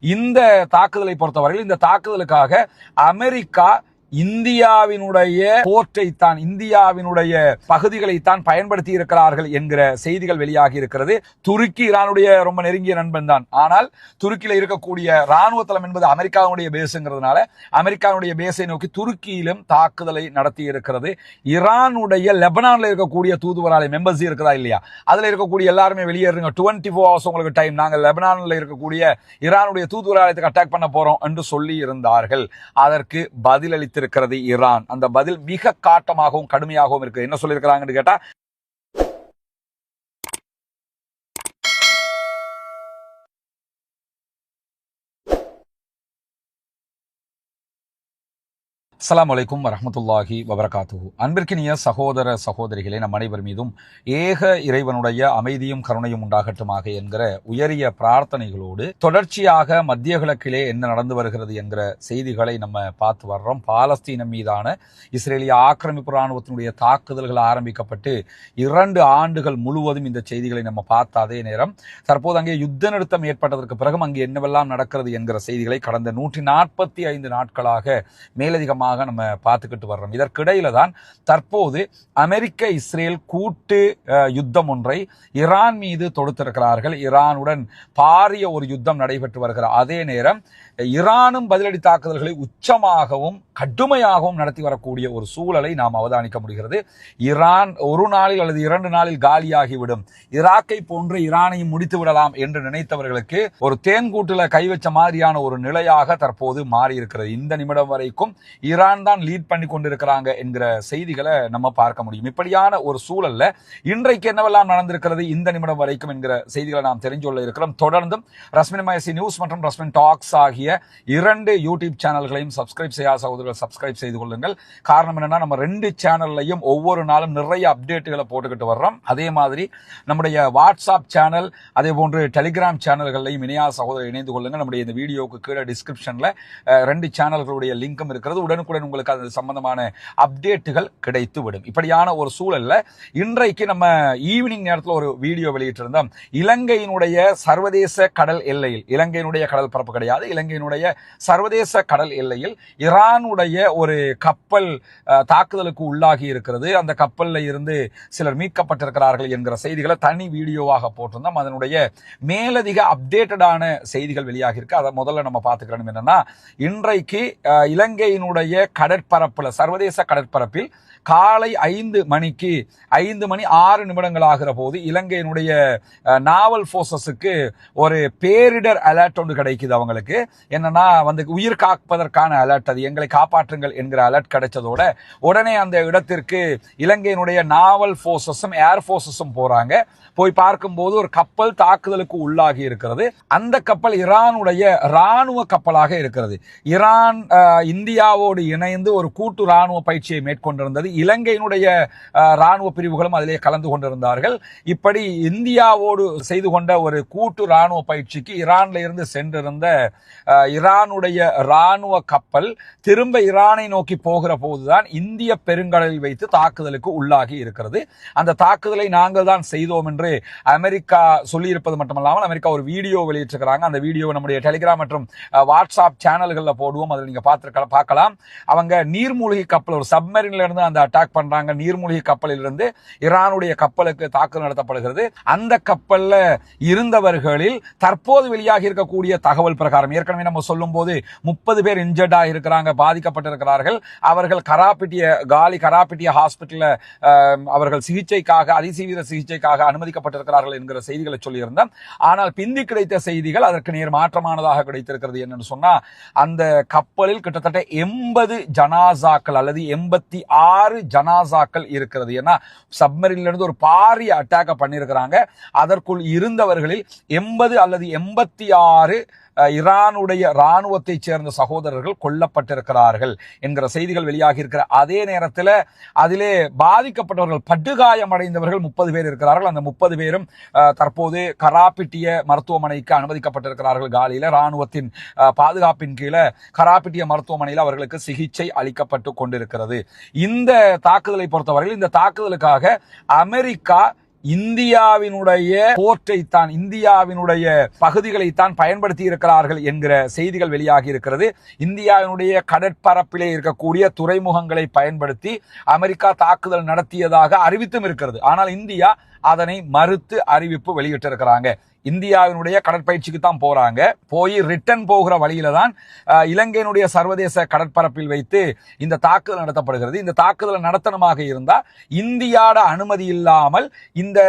இந்த தாக்குதலை பொறுத்தவரையில் இந்த தாக்குதலுக்காக அமெரிக்கா இந்தியாவினுடைய போர்ட்டைத்தான், இந்தியாவினுடைய பகுதிகளைத்தான் பயன்படுத்தி இருக்கிறார்கள் என்கிற செய்திகள் வெளியாகி இருக்கிறது. துருக்கி ஈரானுடைய ரொம்ப நெருங்கிய நண்பன் தான். ஆனால் துருக்கியில இருக்கக்கூடிய ராணுவ தளம் என்பது அமெரிக்காவுடைய பேஸுங்கிறதுனால அமெரிக்காவுடைய பேஸை நோக்கி துருக்கியிலும் தாக்குதலை நடத்தி இருக்கிறது. ஈரானுடைய லெபனான்ல இருக்கக்கூடிய தூதுவராலயம் எம்பசி இருக்கிறதா இல்லையா, அதுல இருக்கக்கூடிய எல்லாருமே வெளியேறுங்க, 24 hours உங்களுக்கு டைம், நாங்கள் லெபனான்ல இருக்கக்கூடிய ஈரானுடைய தூதுவராலயத்துக்கு அட்டாக் பண்ண போறோம் என்று சொல்லி இருந்தார்கள். அதற்கு பதிலளித்து இருக்கிறது ஈரான். அந்த பதில் மிக காட்டமாகவும் கடுமையாகவும் இருக்கு. என்ன சொல்லியிருக்கிறாங்கன்னு கேட்டா, அஸ்ஸலாமு அலைக்கும் வரஹ்மத்துல்லாஹி வபரகாத்துஹு. அன்பிற்கினிய சகோதர சகோதரிகளே, நம் அனைவர் மீதும் ஏக இறைவனுடைய அமைதியும் கருணையும் உண்டாகட்டுமாக என்கிற உயரிய பிரார்த்தனைகளோடு தொடர்ச்சியாக மத்திய கிழக்கிலே என்ன நடந்து வருகிறது என்கிற செய்திகளை நம்ம பார்த்து வர்றோம். பாலஸ்தீனம் மீதான இஸ்ரேலிய ஆக்கிரமிப்பு ராணுவத்தினுடைய தாக்குதல்கள் ஆரம்பிக்கப்பட்டு 2 ஆண்டுகள் முழுவதும் இந்த செய்திகளை நம்ம பார்த்த அதே நேரம் தற்போது அங்கே யுத்த நிறுத்தம் ஏற்பட்டதற்கு பிறகும் அங்கே என்னவெல்லாம் நடக்கிறது என்கிற செய்திகளை கடந்த 145 நாட்களாக மேலதிகமாக நம்ம பார்த்துக்கிட்டு வர்றோம். இதற்கிடையில தான் தற்போது அமெரிக்க இஸ்ரேல் கூட்டு யுத்தம் ஒன்றை ஈரான் மீது தொடுத்திருக்கிறார்கள். ஈரானுடன் பாரிய ஒரு யுத்தம் நடைபெற்று வருகிற அதே நேரம் ஈரானும் பதிலடி தாக்குதல்களை உச்சமாகவும் கடுமையாகவும் நடத்தி வரக்கூடிய ஒரு சூழலை நாம் அவதானிக்க முடிகிறது. ஈரான் ஒரு நாளில் அல்லது 2 நாளில் காலியாகிவிடும், ஈராக்கை போன்று ஈரானையும் முடித்து விடலாம் என்று நினைத்தவர்களுக்கு ஒரு தேன்கூட்டுல கை வச்ச மாதிரியான ஒரு நிலையாக தற்போது மாறி இருக்கிறது. இந்த நிமிடம் வரைக்கும் ஈரான் தான் லீட் பண்ணி கொண்டிருக்கிறாங்க என்கிற செய்திகளை நம்ம பார்க்க முடியும். இப்படியான ஒரு சூழல்ல இன்றைக்கு என்னவெல்லாம் நடந்திருக்கிறது இந்த நிமிடம் வரைக்கும் என்கிற செய்திகளை நாம் தெரிஞ்சு கொள்ள இருக்கிறோம். தொடர்ந்தும் ரஸ்மின் மயசி நியூஸ் மற்றும் ரஸ்மின் டாக்ஸ் ஆகிய 2 யூடியூப் சேனல்களையும் சப்ஸ்கிரைப் செய்யாத சகோதரர்கள் சப்ஸ்கிரைப் செய்து கொள்ளுங்கள். காரணம் என்னன்னா, நம்ம 2 சேனல்லையும் ஒவ்வொரு நாளும் நிறைய அப்டேட்டுகளை போட்டுக்கிட்டு வர்றோம். அதே மாதிரி நம்முடைய வாட்ஸ்அப் சேனல், அதே போன்று டெலிகிராம் சேனல்களையும் இணையாத சகோதரர் இணைந்து கொள்ளுங்கள். நம்முடைய இந்த வீடியோவுக்கு கீழே டிஸ்கிரிப்ஷன்ல 2 சேனல்களுடைய லிங்கும் இருக்கிறது. உடனுக்குடன் உங்களுக்கு அது சம்பந்தமான அப்டேட்டுகள் கிடைத்து விடும். இப்படியான ஒரு சூழல்ல இன்றைக்கு நம்ம ஈவினிங் நேரத்தில் ஒரு வீடியோ வெளியிட்டிருந்தோம். இலங்கையினுடைய சர்வதேச கடல் எல்லையில், இலங்கையினுடைய கடல் பரப்பு கிடையாது, இலங்கையினுடைய சர்வதேச கடல் எல்லையில் ஈரானுடைய ஒரு கப்பல் தாக்குதலுக்கு உள்ளாகி இருக்கிறது. அந்த கப்பல்ல இருந்து சிலர் மீட்கப்பட்டிருக்கிறார்கள் என்கிற செய்திகளை தனி வீடியோவாக போட்டிருந்தோம். அதனுடைய மேலதிக அப்டேட்டடான செய்திகள் வெளியாகி இருக்கு. அதை முதல்ல நம்ம பார்த்துக்கிறோம். என்னன்னா, இன்றைக்கு இலங்கையினுடைய கடற்பரப்புல, சர்வதேச கடற்பரப்பில் காலை 5 மணிக்கு 5:06 ஆகிற போது இலங்கையினுடைய நாவல் போர்சஸுக்கு ஒரு பேரிடர் அலர்ட் ஒன்று கிடைக்குது. அவங்களுக்கு என்னன்னா, உயிர் காப்பதற்கான அலர்ட், அது எங்களை காப்பாற்றுங்கள் என்கிற அலர்ட் கிடைச்சதோட உடனே அந்த இடத்திற்கு இலங்கையினுடைய நாவல் போர்சஸும் ஏர் போர்சஸும் போறாங்க. போய் பார்க்கும்போது ஒரு கப்பல் தாக்குதலுக்கு உள்ளாகி இருக்கிறது. அந்த கப்பல் ஈரானுடைய ராணுவ கப்பலாக இருக்கிறது. ஈரான் இந்தியாவோடு இணைந்து ஒரு கூட்டு ராணுவ பயிற்சியை மேற்கொண்டிருந்தது. இலங்கையினுடைய ராணுவ பிரிவுகளும் அதிலே கலந்து கொண்டிருந்தார்கள். இப்படி இந்தியாவோடு செய்து கொண்ட ஒரு கூட்டு ராணுவ பயிற்சிக்கு ஈரான்ல இருந்து சென்றிருந்த ஈரானுடைய ராணுவ கப்பல் திரும்ப ஈரானை நோக்கி போகிற போதுதான் இந்திய பெருங்கடலில் வைத்து தாக்குதலுக்கு உள்ளாகி இருக்கிறது. அந்த தாக்குதலை நாங்கள் தான் செய்தோம் என்று அமெரிக்கா சொல்லி இருப்பது மட்டுமல்லாமல் அமெரிக்கா ஒரு வீடியோ வெளியிட்டிருக்கிறாங்க. அந்த வீடியோ நம்முடைய டெலிகிராம் மற்றும் வாட்ஸ்அப் சேனல்களில் போடுவோம், அதில் நீங்க பார்க்கலாம். அவங்க நீர்மூழ்கி கப்பல், ஒரு சப்மரீன்ல இருந்து அந்த அட்டாக் பண்றாங்க. நீர்மூழ்கி கப்பலில் இருந்து ஈரானுடைய கப்பலுக்கு தாக்குதல் நடத்தப்படுகிறது. அந்த கப்பல்ல இருந்தவர்களில் தற்போது வெளியாகி இருக்கக்கூடிய தகவல் பிரகாரம், ஏற்கனவே நம்ம சொல்லும் போது 30 பேர் இன்ஜர்ட் ஆகியிருக்கிறாங்க, பாதிக்கப்பட்டிருக்கிறார்கள். அவர்கள் கராப்பிட்டிய ஹாஸ்பிட்டல்ல அவர்கள் சிகிச்சைக்காக, அதிதீவிர சிகிச்சைக்காக அனுமதிக்கப்பட்டிருக்கிறார்கள் என்கிற செய்திகளை சொல்லியிருந்தோம். ஆனால் பிந்தி கிடைத்த செய்திகள் அதற்கு நேர் மாற்றமானதாக கிடைத்திருக்கிறது. என்னன்னு சொன்னா, அந்த கப்பலில் கிட்டத்தட்ட 80 ஜனாசாக்கள் அல்லது 86 ஜனாசாக்கள் இருக்கிறது. ஏன்னா சப்மரீன்ல இருந்து ஒரு பாரிய அட்டாக்க பண்ணியிருக்கிறாங்க. அதற்குள் இருந்தவர்களில் 80 அல்லது 86 ஈரானுடைய ராணுவத்தை சேர்ந்த சகோதரர்கள் கொல்லப்பட்டிருக்கிறார்கள் என்கிற செய்திகள் வெளியாகி இருக்கிற அதே நேரத்தில் அதிலே பாதிக்கப்பட்டவர்கள், படுகாயம் அடைந்தவர்கள் 30 பேர் இருக்கிறார்கள். அந்த 30 பேரும் தற்போது கராப்பிட்டிய மருத்துவமனைக்கு அனுமதிக்கப்பட்டிருக்கிறார்கள். காலியில ராணுவத்தின் பாதுகாப்பின் கீழே கராப்பிட்டிய மருத்துவமனையில் அவர்களுக்கு சிகிச்சை அளிக்கப்பட்டு கொண்டிருக்கிறது. இந்த தாக்குதலை பொறுத்தவரையில், இந்த தாக்குதலுக்காக அமெரிக்கா இந்தியாவினுடைய போர்ட்டைத்தான், இந்தியாவினுடைய பகுதிகளைத்தான் பயன்படுத்தி இருக்கிறார்கள் என்கிற செய்திகள் வெளியாகி இருக்கிறது. இந்தியாவினுடைய கடற்பரப்பிலே இருக்கக்கூடிய துறைமுகங்களை பயன்படுத்தி அமெரிக்கா தாக்குதல் நடத்தியதாக அறிவித்தும் இருக்கிறது. ஆனால் இந்தியா அதனை மறுத்து அறிவிப்பு வெளியிட்டிருக்கிறாங்க. இந்தியாவினுடைய கடற்பயிற்சிக்கு தான் போறாங்க, போய் ரிட்டர்ன் போகிற வழியில தான் இலங்கையினுடைய சர்வதேச கடற்பரப்பில் வைத்து இந்த தாக்குதல் நடத்தப்படுகிறது. இந்த தாக்குதல் நடத்தணுமாக இருந்தா இந்தியாவோட அனுமதி இல்லாமல் இந்த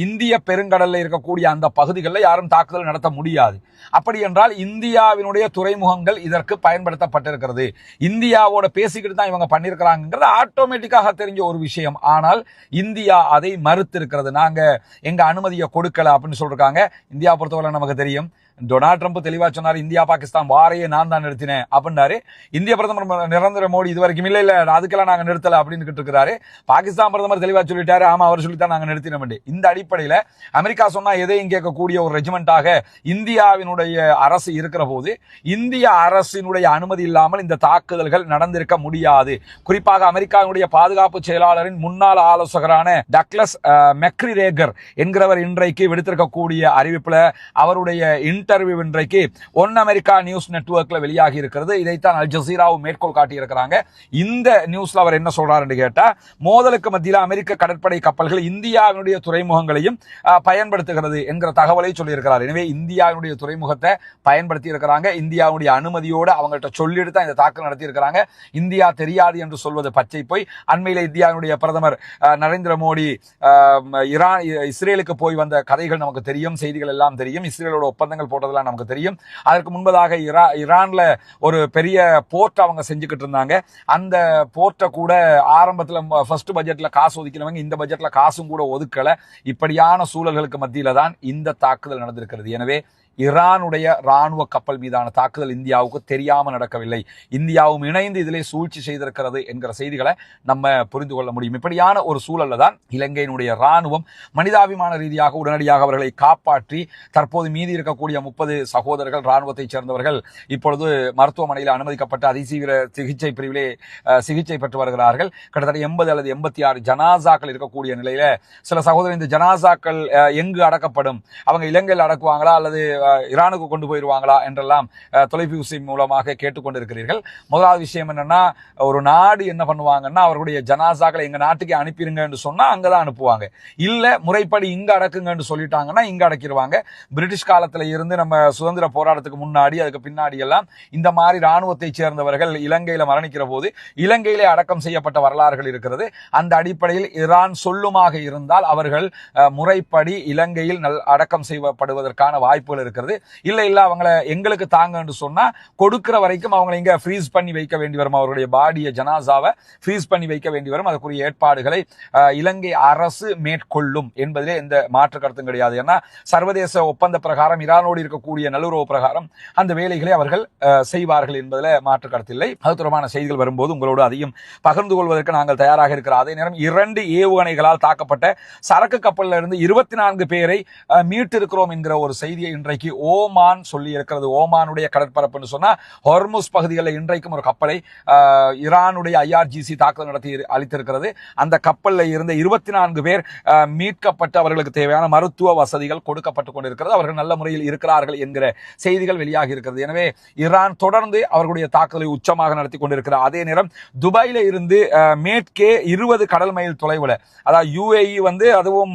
இந்திய பெருங்கடல்ல இருக்கக்கூடிய அந்த பகுதிகளில் யாரும் தாக்குதல் நடத்த முடியாது. அப்படி என்றால் இந்தியாவினுடைய துறைமுகங்கள் இதற்கு பயன்படுத்தப்பட்டிருக்கிறது. இந்தியாவோட பேசிக்கிட்டு தான் இவங்க பண்ணிருக்கிறாங்கிறது ஆட்டோமேட்டிக்காக தெரிஞ்ச ஒரு விஷயம். ஆனால் இந்தியா அதை மறுத்திருக்கிறது. நாங்க எங்க அனுமதியை கொடுக்கல அப்படின்னு சொல்றாங்க. இந்தியா பொறுத்தவரை நமக்கு தெரியும், டொனால்ட் ட்ரம்ப் தெளிவா சொன்னார், இந்தியா பாகிஸ்தான் வாரையே நான் தான் நிறுத்தினேன் அப்படின்னாரு. இந்திய பிரதமர் நரேந்திர மோடி இது வரைக்கும் இல்ல அதுக்கெல்லாம் நாங்க நிறுத்தல அப்படின்னு இருக்கிறாரு. பாகிஸ்தான் பிரதமர் தெளிவா சொல்லிட்டாரு, ஆமா அவர் சொல்லித்தான் நாங்க நிறுத்தினோம். இந்த அடிப்படையில அமெரிக்கா சொன்னா எதையும் கேட்கக்கூடிய ஒரு ரெஜிமெண்டாக இந்தியாவினுடைய அரசு இருக்கிற போது இந்திய அரசினுடைய அனுமதி இல்லாமல் இந்த தாக்குதல்கள் நடந்திருக்க முடியாது. குறிப்பாக அமெரிக்காவுடைய பாதுகாப்பு செயலாளரின் முன்னாள் ஆலோசகரான டக்ளஸ் மெக்ரிரேகர் என்கிறவர் இன்றைக்கு விடுத்திருக்கக்கூடிய அறிவிப்புல அவருடைய இன்டர்வியூ இன்றைக்கு ஒன் அமெரிக்கா நியூஸ் நெட்வொர்க்ல வெளியாகி இருக்கிறது. இதைத்தான் அல் ஜசீராவும் மேற்கோள் காட்டி இருக்கிறாங்க. இந்த நியூஸ்ல அவர் என்ன சொல்றாரு கேட்டா, மோதலுக்கு மத்தியில் அமெரிக்க கடற்படை கப்பல்கள் இந்தியாவினுடைய துறைமுகங்களையும் பயன்படுத்துகிறது என்கிற தகவலை சொல்லியிருக்கிறார். எனவே இந்தியாவினுடைய துறைமுகத்தை பயன்படுத்தி இருக்கிறாங்க. இந்தியாவுடைய அனுமதியோடு அவங்கள்ட்ட சொல்லிட்டு தான் இந்த தாக்குதல் நடத்தி இருக்கிறாங்க. இந்தியா தெரியாது என்று சொல்வது பச்சை போய். அண்மையில இந்தியாவுடைய பிரதமர் நரேந்திர மோடி இஸ்ரேலுக்கு போய் வந்த கதைகள் நமக்கு தெரியும், செய்திகள் எல்லாம் தெரியும். இஸ்ரேலோட ஒப்பந்தங்கள் போட்டதெல்லாம் நமக்கு தெரியும். அதற்கு முன்பதாக ஈரான்ல ஒரு பெரிய போர்ட் அவங்க செஞ்சுக்கிட்டு இருந்தாங்க. அந்த போர்ட்டை கூட ஆரம்பத்தில் ஃபர்ஸ்ட் பட்ஜெட்ல காசு ஒதுக்கினவங்க இந்த பட்ஜெட்ல காசும் கூட ஒதுக்கல. இப்படியான சூழல்களுக்கு மத்தியில தான் இந்த தாக்குதல் நடந்திருக்கிறது. எனவே ஈரானுடைய ராணுவ கப்பல் மீதான தாக்குதல் இந்தியாவுக்கு தெரியாம நடக்கவில்லை, இந்தியாவும் இணைந்து இதிலே சூழ்ச்சி செய்திருக்கிறது என்கிற செய்திகளை நம்ம புரிந்து கொள்ள முடியும். இப்படியான ஒரு சூழல்ல தான் இலங்கையினுடைய ராணுவம் மனிதாபிமான ரீதியாக உடனடியாக அவர்களை காப்பாற்றி தற்போது மீதி இருக்கக்கூடிய 30 சகோதரர்கள் ராணுவத்தைச் சேர்ந்தவர்கள் இப்பொழுது மருத்துவமனையில் அனுமதிக்கப்பட்டு அதிசீவிர சிகிச்சை பிரிவிலே சிகிச்சை பெற்று வருகிறார்கள். கிட்டத்தட்ட 80 அல்லது 86 ஜனாசாக்கள் இருக்கக்கூடிய நிலையில சில சகோதரர் இந்த ஜனாசாக்கள் எங்கு அடக்கப்படும், அவங்க இலங்கையில் அடக்குவாங்களா அல்லது ஈரானுக்கு கொண்டு போயிருவாங்களா என்றெல்லாம் தொலைபேசி மூலமாக கேட்டுக்கொண்டிருக்கிறீர்கள். முதலாவது விஷயம் என்னன்னா, ஒரு நாடு என்ன பண்ணுவாங்கன்னா அவர்களுடைய ஜனாசாக்களை எங்க நாட்டுக்கு அனுப்பிடுங்க என்று சொன்னா அங்கதான் அனுப்புவாங்க. இல்ல முறைப்படி இங்க அடக்குங்கன்னு சொல்லிட்டாங்கன்னா இங்க அடக்கிடுவாங்க. பிரிட்டிஷ் காலத்துல இருந்து நம்ம சுதந்திர போராட்டத்துக்கு முன்னாடி அதுக்கு பின்னாடி எல்லாம் இந்த மாதிரி ராணுவத்தை சேர்ந்தவர்கள் இலங்கையில மரணிக்கிற போது இலங்கையிலே அடக்கம் செய்யப்பட்ட வரலாறுகள் இருக்கிறது. அந்த அடிப்படையில் ஈரான் சொல்லுமாக இருந்தால் அவர்கள் முறைப்படி இலங்கையில் அடக்கம் செய்யப்படுவதற்கான வாய்ப்புகள் இருக்கிறது. இல்ல அவங்களை எங்களுக்கு தாங்க என்று சொன்னா கொடுக்கிற வரைக்கும் அவங்களை இங்க ஃப்ரீஸ் பண்ணி வைக்க வேண்டி வரும். அவருடைய பாடிய ஜனாசாவை ஃப்ரீஸ் பண்ணி வைக்க வேண்டி வரும். அதற்குரிய ஏற்பாடுகளை இலங்கை அரசு மேற்கொள்ளும் என்பதிலே எந்த மாற்று கருத்தும் கிடையாது. ஏன்னா சர்வதேச ஒப்பந்த பிரகாரம் ஈரானோடு இருக்கக்கூடிய நல்லுறவு பிரகாரம் அந்த வேலைகளை அவர்கள் செய்வார்கள் என்பதில் மாற்று கருத்தில்லை. அது தொடர்பான செய்திகள் வரும்போது உங்களோடு அதையும் பகிர்ந்து கொள்வதற்கு நாங்கள் தயாராக இருக்கிறோம். அதே நேரம் 2 ஏவுகணைகளால் தாக்கப்பட்ட சரக்கு கப்பலில் இருந்து 24 பேரை மீட்டிருக்கிறோம் என்கிற ஒரு செய்தியை இன்றைக்கு ஓமான் சொல்லி இருக்கிறது. ஓமானுடைய கடற்பரப்புன்னு சொன்னா ஹொர்முஸ் பகுதிகளில் இன்றைக்கும் ஒரு கப்பலை ஈரானுடைய IRGC தாக்குதல் நடத்தி அளித்திருக்கிறது. அந்த கப்பலில் இருந்த 24 பேர் மீட்கப்பட்டு அவர்களுக்கு தேவையான மருத்துவ வசதிகள் கொடுக்கப்பட்டுக் கொண்டிருக்கிறது. அவர்கள் நல்ல முறையில் இருக்கிறார்கள் என்கிற செய்திகள் வெளியாகி இருக்கிறது. எனவே ஈரான் தொடர்ந்து அவர்களுடைய தாக்குதலை உச்சமாக நடத்தி கொண்டிருக்கிறார். அதே நேரம் துபாயில இருந்து மேற்கே 20 கடல் மைல் தொலைவில், அதாவது UAE அதுவும்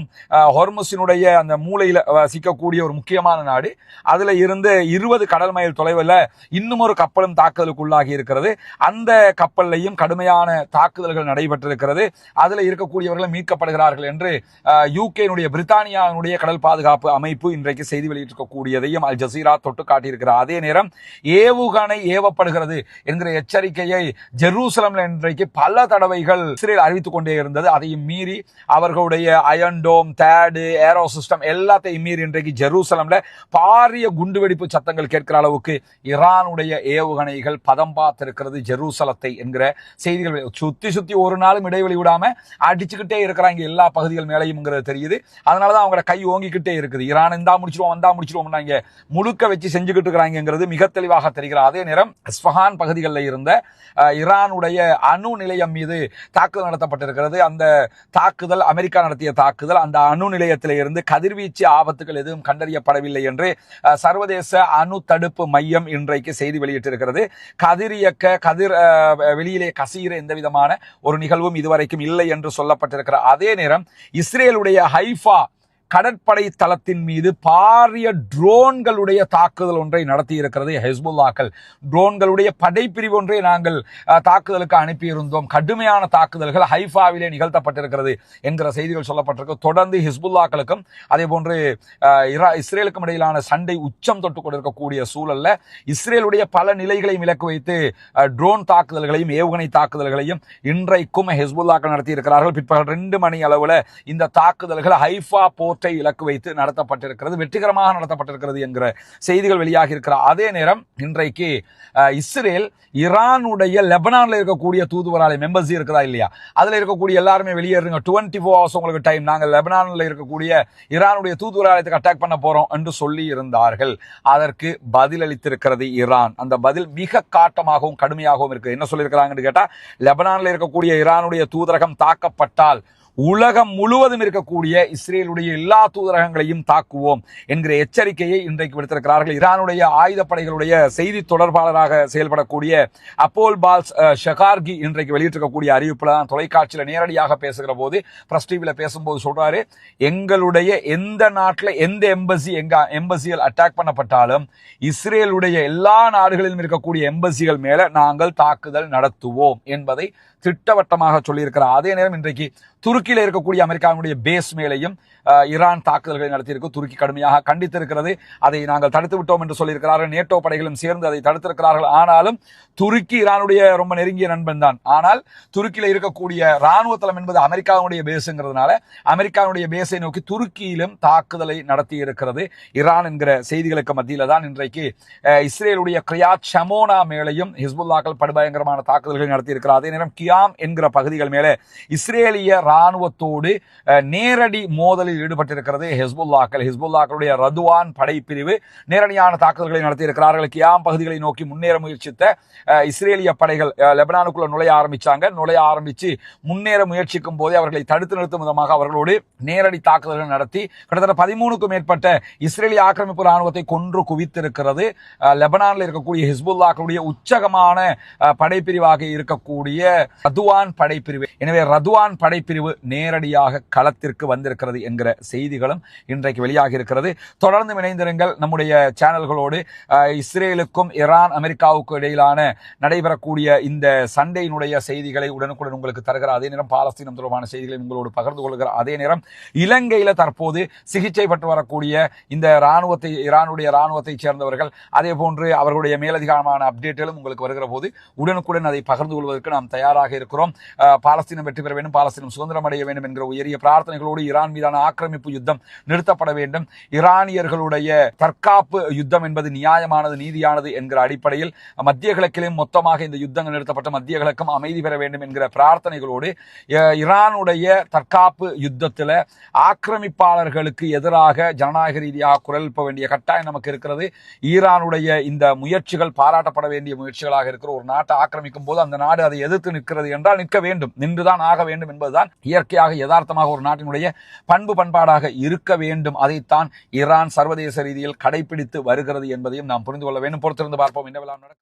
ஹொர்முஸினுடைய அந்த மூலையில சிக்கக்கூடிய ஒரு முக்கியமான நாடு. அதுல இருந்து 20 கடல் மைல் தொலைவில் இன்னும் ஒரு கப்பலும் தாக்குதலுக்குள்ளாகி இருக்கிறது. அந்த கப்பல்லையும் கடுமையான தாக்குதல்கள் நடைபெற்றிருக்கிறது. அதுல இருக்கக்கூடியவர்கள் மீட்கப்படுகிறார்கள் என்று யூகேனுடைய பிரித்தானியாவுடைய கடல் பாதுகாப்பு அமைப்பு இன்றைக்கு செய்தி வெளியிட்டிருக்கக்கூடியதையும் அல் ஜசீரா தொட்டு காட்டியிருக்கிறார். அதே நேரம் ஏவுகணை ஏவப்படுகிறது என்கிற எச்சரிக்கையை ஜெருசலம்ல இன்றைக்கு பல தடவைகள் இஸ்ரேல் அறிவித்துக் கொண்டே இருந்தது. அதையும் மீறி அவர்களுடைய அயன் டோம், தேடு, ஏரோ சிஸ்டம் எல்லாத்தையும் மீறி இன்றைக்கு ஜெருசலம்ல பாரிய குண்டுவெடிப்பு சத்தங்கள் கேட்கிற அளவுக்கு ஈரானுடைய ஏவுகணைகள் பதம் பார்த்திருக்கிறது ஜெருசலத்தை என்கிற செய்திகள். சுத்தி ஒரு நாளும் இடைவெளி விடாம அடிச்சுக்கிட்டே இருக்கிறாங்க எல்லா பகுதிகள் மேலையும் தெரியுது. அதனாலதான் அவங்களோட கை ஓங்கிக்கிட்டே இருக்குது. ஈரான் இந்தா முடிச்சிருவோம் முழுக்க வச்சு செஞ்சுக்கிட்டு இருக்கிறாங்கிறது மிக தெளிவாக தெரிகிறது. அதே நேரம் இஸ்ஃபஹான் பகுதிகளில் இருந்த ஈரானுடைய அணு நிலையம் மீது தாக்குதல் நடத்தப்பட்டிருக்கிறது. அந்த தாக்குதல் அமெரிக்கா நடத்திய தாக்குதல். அந்த அணு நிலையத்தில் இருந்து கதிர்வீச்சு ஆபத்துகள் எதுவும் கண்டறியப்படவில்லை என்று சர்வதேச அணு தடுப்பு மையம் இன்றைக்கு செய்தி வெளியிட்டிருக்கிறது. கதிர் வெளியிலே கசிகிற எந்த விதமான ஒரு நிகழ்வும் இதுவரைக்கும் இல்லை என்று சொல்லப்பட்டிருக்கிற அதே நேரம் இஸ்ரேலுடைய ஹைஃபா கடற்படை தளத்தின் மீது பாரிய ட்ரோன்களுடைய தாக்குதல் ஒன்றை நடத்தி இருக்கிறது ஹெஸ்புல்லாக்கள். ட்ரோன்களுடைய படைப்பிரிவு ஒன்றை நாங்கள் தாக்குதலுக்கு அனுப்பியிருந்தோம். கடுமையான தாக்குதல்கள் ஹைஃபாவிலே நிகழ்த்தப்பட்டிருக்கிறது என்கிற செய்திகள் சொல்லப்பட்டிருக்கு. தொடர்ந்து ஹிஸ்புல்லாக்களுக்கும் அதே போன்று இஸ்ரேலுக்கும் இடையிலான சண்டை உச்சம் தொட்டு கொண்டிருக்கக்கூடிய சூழல்ல இஸ்ரேலுடைய பல நிலைகளையும் இலக்கு வைத்து ட்ரோன் தாக்குதல்களையும் ஏவுகணை தாக்குதல்களையும் இன்றைக்கும் ஹிஸ்புல்லாக்கள் நடத்தி இருக்கிறார்கள். பிற்பகல் 2 மணி அளவில் இந்த தாக்குதல்கள் ஹைஃபா இலக்கு வைத்து நடத்தப்பட்டிருக்கிறது, வெற்றிகரமாக நடத்தப்பட்டிருக்கிறது என்கிற செய்திகள் வெளியாகி இருக்கிற அதே நேரம் இன்றைக்கு இஸ்ரேல் ஈரானுடைய லெபனான்ல இருக்கக்கூடிய தூதுவராலயம் எம்பசி இருக்குதா இல்லையா, அதுல இருக்கக்கூடிய எல்லாருமே வெளியேறுங்க, 24 hours உங்களுக்கு டைம், நாங்கள் லெபனான்ல இருக்கக்கூடிய ஈரானுடைய தூதுவராலயத்துக்கு அட்டாக் பண்ண போறோம் என்று சொல்லி இருந்தார்கள். அதற்கு பதில் அளித்திருக்கிறது ஈரான். அந்த பதில் மிக காட்டமாகவும் கடுமையாகவும் இருக்கு. என்ன சொல்லியிருக்கிறாங்கன்னு கேட்டா, லெபனான்ல இருக்கக்கூடிய ஈரானுடைய தூதரகம் தாக்கப்பட்டால் உலகம் முழுவதும் இருக்கக்கூடிய இஸ்ரேலுடைய எல்லா தூதரகங்களையும் தாக்குவோம் என்கிற எச்சரிக்கையை இன்றைக்கு விடுத்திருக்கிறார்கள். ஈரானுடைய ஆயுதப்படைகளுடைய செய்தி தொடர்பாளராக செயல்படக்கூடிய அப்போல் பால்ஸ் ஷகார்கி இன்றைக்கு வெளியிட்டிருக்கக்கூடிய அறிவிப்புல தான் தொலைக்காட்சியில் நேரடியாக பேசுகிற போது பிரஸ் டிவியில பேசும்போது சொல்றாரு, எங்களுடைய எந்த நாட்டில் எந்த எம்பசிகள் அட்டாக் பண்ணப்பட்டாலும் இஸ்ரேலுடைய எல்லா நாடுகளிலும் இருக்கக்கூடிய எம்பசிகள் மேல நாங்கள் தாக்குதல் நடத்துவோம் என்பதை திட்டவட்டமாக சொல்லியிருக்கிறார். அதே நேரம் இன்றைக்கு துருக்கியில் இருக்கக்கூடிய அமெரிக்காவுடைய பேஸ் மேலையும் ஈரான் தாக்குதல்களை நடத்தியிருக்கு. துருக்கி கடுமையாக கண்டித்திருக்கிறது. அதை நாங்கள் தடுத்து விட்டோம் என்று சொல்லியிருக்கிறார்கள். நேட்டோ படைகளும் சேர்ந்து அதை தடுத்திருக்கிறார்கள். ஆனாலும் துருக்கி ஈரானுடைய ரொம்ப நெருங்கிய நண்பன் தான். ஆனால் துருக்கியில் இருக்கக்கூடிய ராணுவ தளம் என்பது அமெரிக்காவுடைய பேஸுங்கிறதுனால அமெரிக்காவுடைய பேஸை நோக்கி துருக்கியிலும் தாக்குதலை நடத்தி இருக்கிறது ஈரான் என்கிற செய்திகளுக்கு மத்தியில தான் இன்றைக்கு இஸ்ரேலுடைய கிரியாத் ஷமோனா மேலையும் ஹிஸ்புல்லாக்கள் படுபயங்கரமான தாக்குதல்களை நடத்தியிருக்கிறார். அதே நேரம் கியாம் என்கிற பகுதிகள் மேலே இஸ்ரேலிய ராணுவத்தோடு நேரடி மோதலில் ஈடுபட்டிருக்கிறது ஹிஸ்புல்லாக்களுடைய ரதுவான் படைப்பிரிவு நேரடியான தாக்குதல்களை நடத்தியிருக்கிறார்கள். கியாம் பகுதிகளை நோக்கி முன்னேற முயற்சித்த இஸ்ரேலிய படைகள் லெபனானுக்குள்ள நுழைய ஆரம்பிச்சு முன்னேற முயற்சிக்கும் போதே அவர்களை தடுத்து நிறுத்தும் விதமாக அவர்களோடு நேரடி தாக்குதல்கள் நடத்தி கிட்டத்தட்ட 13க்கும் மேற்பட்ட இஸ்ரேலிய ஆக்கிரமிப்பு ராணுவத்தை கொன்று குவித்திருக்கிறது லெபனானில் இருக்கக்கூடிய ஹிஸ்புல்லாக்களுடைய உச்சகமான படைப்பிரிவாக இருக்கக்கூடிய ரதுவான் படைப்பிரிவு. எனவே ரதுவான் படைப்பிரிவு நேரடியாக களத்திற்கு வந்திருக்கிறது என்கிற செய்திகளும் இன்றைக்கு வெளியாகி இருக்கிறது. தொடர்ந்து இணைந்திருங்கள் நம்முடைய சேனல்களோடு. இஸ்ரேலுக்கும் ஈரான் அமெரிக்காவுக்கும் இடையிலான நடைபெறக்கூடிய இந்த சண்டையினுடைய செய்திகளை உடனுக்குடன் உங்களுக்கு தருகிற அதே நேரம் பாலஸ்தீனம் தொடர்பான செய்திகளை உங்களோடு பகிர்ந்து கொள்கிற அதே நேரம் இலங்கையில தற்போது சிகிச்சை பெற்று வரக்கூடிய இந்த ஈரானுடைய ராணுவத்தை சேர்ந்தவர்கள் அதே போன்று அவர்களுடைய மேலதிகமான அப்டேட்டுகளும் உங்களுக்கு வருகிற போது உடனுக்குடன் அதை பகிர்ந்து கொள்வதற்கு நாம் தயாராக இருக்கிறோம். பாலஸ்தீனம் வெற்றி பெற வேண்டும், பாலஸ்தீனம் சுதந்திரம் அடைய வேண்டும் என்கிற உயரிய பிரார்த்தனைகளோடு ஈரான் மீதான ஆக்கிரமிப்பு யுத்தம் நிறுத்தப்பட வேண்டும், ஈரானியர்களுடைய தற்காப்பு யுத்தம் என்பது நியாயமானது நீதியானது என்கிற அடிப்படையில் மத்திய கிழக்கிலும் மொத்தமாக இந்த யுத்தங்கள் நிறுத்தப்பட்ட மத்திய கிழக்கும் அமைதி பெற வேண்டும் என்கிற பிரார்த்தனைகளோடு ஈரானுடைய தற்காப்பு யுத்தத்தில் ஆக்கிரமிப்பாளர்களுக்கு எதிராக ஜனநாயக ரீதியாக குரல் எழுப்ப வேண்டிய கட்டாயம் நமக்கு இருக்கிறது. ஈரானுடைய இந்த முயற்சிகள் பாராட்டப்பட வேண்டிய முயற்சிகளாக இருக்கிற ஒரு நாட்டை ஆக்கிரமிக்கும் போது அந்த நாடு அதை எதிர்த்து நிற்கிறது என்றால் நிற்க வேண்டும், நின்றுதான் ஆக வேண்டும் என்பதுதான் இயற்கையாக யதார்த்தமாக ஒரு நாட்டினுடைய பண்பாடாக இருக்க வேண்டும். அதைத்தான் ஈரான் சர்வதேச ரீதியில் கடைபிடித்து வருகிறது என்பதையும் நாம் புரிந்து கொள்ள வேண்டும். பொறுத்திருந்து பார்ப்போம் என்ன நடக்கும்.